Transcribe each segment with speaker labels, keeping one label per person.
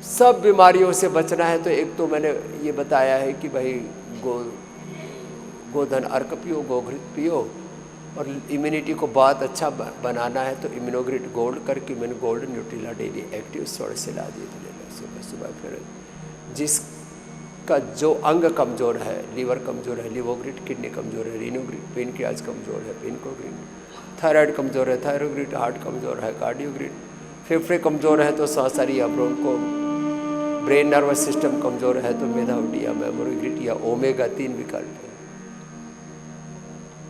Speaker 1: सब बीमारियों से बचना है तो एक तो मैंने ये बताया है कि भाई गोधन अर्क पियो, गोघृत पियो, और इम्यूनिटी को बहुत अच्छा बनाना है तो इम्यूनोग्रिट गोल्ड करके मैंने गोल्ड न्यूट्रिला डेली एक्टिव सोड से ला दिए तो ले लो सुबह सुबह। फिर जिसका जो अंग कमज़ोर है, लीवर कमज़ोर है, लिवोग्रिट, किडनी कमज़ोर है, रीनोग्रिट, पेनक्रियाज कमज़ोर है, पेनकोग्रिट, थायराइड कमज़ोर है, थायरोग्रिट, हार्ट कमज़ोर है, कार्डियोग्रिट, फेफड़े कमज़ोर है तो सांसारी या ब्रोंको, ब्रेन नर्वस सिस्टम कमज़ोर है तो मेधावटी या मेमोरीग्रिट या ओमेगा 3 विकल्प है।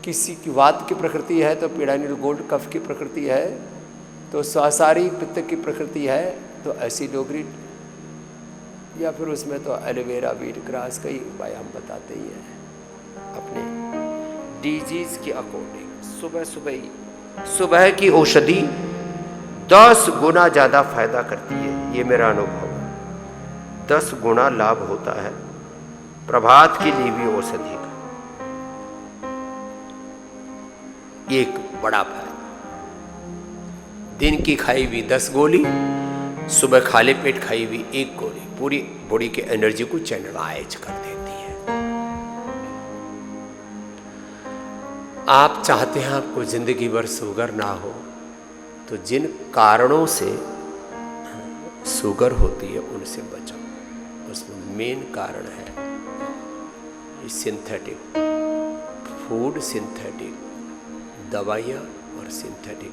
Speaker 1: किसी की वात की प्रकृति है तो पीड़ानिल गोल्ड, कफ की प्रकृति है तो स्वासारी, पित्त की प्रकृति है तो एसिडोग्रिट, या फिर उसमें तो एलोवेरा, वीट ग्रास, कई उपाय हम बताते ही हैं अपने डिजीज के अकॉर्डिंग। सुबह की औषधि 10 गुना ज़्यादा फायदा करती है, ये मेरा अनुभव है। 10 गुना लाभ होता है प्रभात की ली हुई औषधि का, एक बड़ा फायदा। दिन की खाई हुई 10 गोली, सुबह खाली पेट खाई हुई 1 गोली पूरी बॉडी के एनर्जी को चैनलाइज कर देती है। आप चाहते हैं आपको जिंदगी भर शुगर ना हो, तो जिन कारणों से शुगर होती है उनसे बचाओ। उसमें मेन कारण है सिंथेटिक फूड, सिंथेटिक दवाइयाँ और सिंथेटिक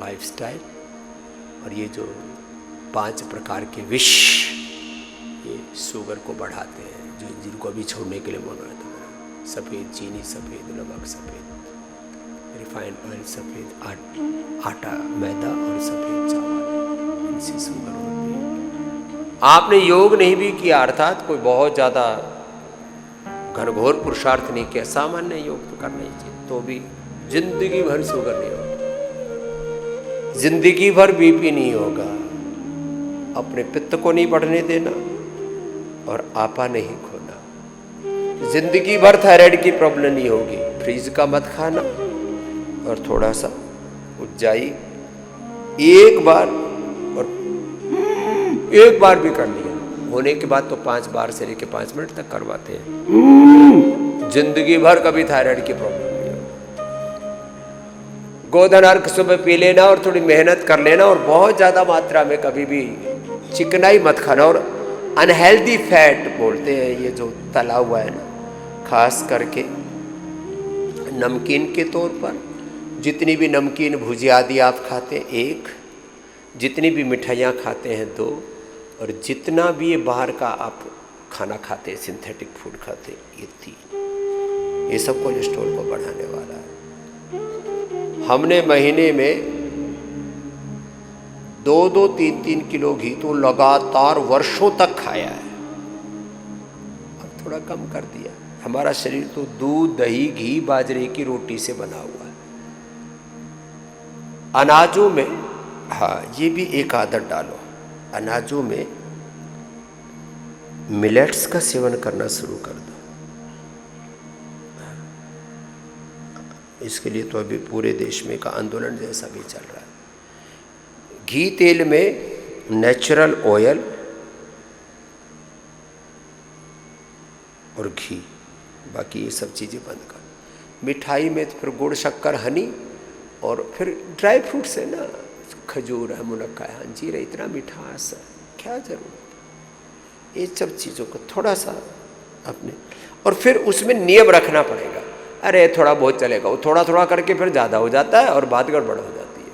Speaker 1: लाइफस्टाइल, और ये जो 5 प्रकार के विष ये शुगर को बढ़ाते हैं, जो जिनको अभी छोड़ने के लिए मना है। सफ़ेद चीनी, सफ़ेद नमक, सफ़ेद रिफाइंड ऑयल, सफ़ेद आटा, मैदा और सफ़ेद चावल, इनसे शुगर होती है। आपने योग नहीं भी किया, अर्थात कोई बहुत ज़्यादा घनघोर पुरुषार्थ नहीं किया, सामान्य योग तो करना ही चाहिए, तो भी जिंदगी भर शुगर नहीं होगा, जिंदगी भर बीपी नहीं होगा, अपने पित्त को नहीं बढ़ने देना और आपा नहीं खोना, जिंदगी भर थायराइड की प्रॉब्लम नहीं होगी। फ्रीज का मत खाना और थोड़ा सा उज्जाई एक बार, और एक बार भी कर लिया, होने के बाद तो 5 बार से लेके 5 मिनट तक करवाते हैं, जिंदगी भर कभी थायराइड की प्रॉब्लम नहीं होगी। गोधन अर्क सुबह पी लेना और थोड़ी मेहनत कर लेना, और बहुत ज़्यादा मात्रा में कभी भी चिकनाई मत खाना। और अनहेल्दी फैट बोलते हैं ये जो तला हुआ है ना, खास करके नमकीन के तौर पर, जितनी भी नमकीन भुजिया आदि आप खाते हैं 1, जितनी भी मिठाइयाँ खाते हैं 2, और जितना भी ये बाहर का आप खाना खाते हैं, सिंथेटिक फूड खाते हैं, ये 3, ये सब कोलेस्ट्रॉल को बढ़ाने वाला है। हमने महीने में 2-2, 3-3 किलो घी तो लगातार वर्षों तक खाया है, अब थोड़ा कम कर दिया। हमारा शरीर तो दूध, दही, घी, बाजरे की रोटी से बना हुआ है। अनाजों में, हाँ ये भी एक आदत डालो, अनाजों में मिलेट्स का सेवन करना शुरू कर दो। इसके लिए तो अभी पूरे देश में का आंदोलन जैसा भी चल रहा है। घी तेल में नेचुरल ऑयल और घी, बाकी ये सब चीज़ें बंद कर। मिठाई में तो फिर गुड़, शक्कर, हनी, और फिर ड्राई फ्रूट्स है ना, खजूर है, मुनक्का है, अंजीर है, इतना मिठास है, क्या जरूरत। ये सब चीज़ों को थोड़ा सा अपने, और फिर उसमें नियम रखना पड़ेगा। अरे थोड़ा बहुत चलेगा, वो थोड़ा थोड़ा करके फिर ज़्यादा हो जाता है और बात गड़बड़ हो जाती है।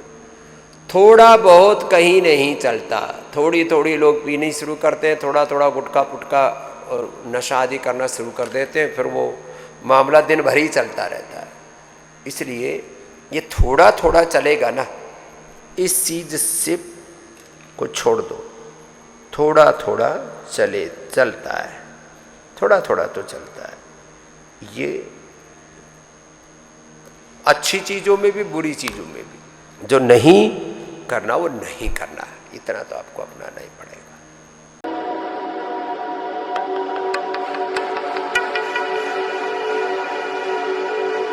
Speaker 1: थोड़ा बहुत कहीं नहीं चलता, थोड़ी थोड़ी लोग पीनी शुरू करते हैं, थोड़ा थोड़ा गुटखा पुटका और नशा आदि करना शुरू कर देते हैं, फिर वो मामला दिन भर ही चलता रहता है। इसलिए ये थोड़ा थोड़ा चलेगा ना, इस चीज़ से को छोड़ दो, थोड़ा थोड़ा चलता है, थोड़ा थोड़ा तो चलता है। ये अच्छी चीज़ों में भी, बुरी चीज़ों में भी, जो नहीं करना वो नहीं करना है, इतना तो आपको अपनाना ही पड़ेगा।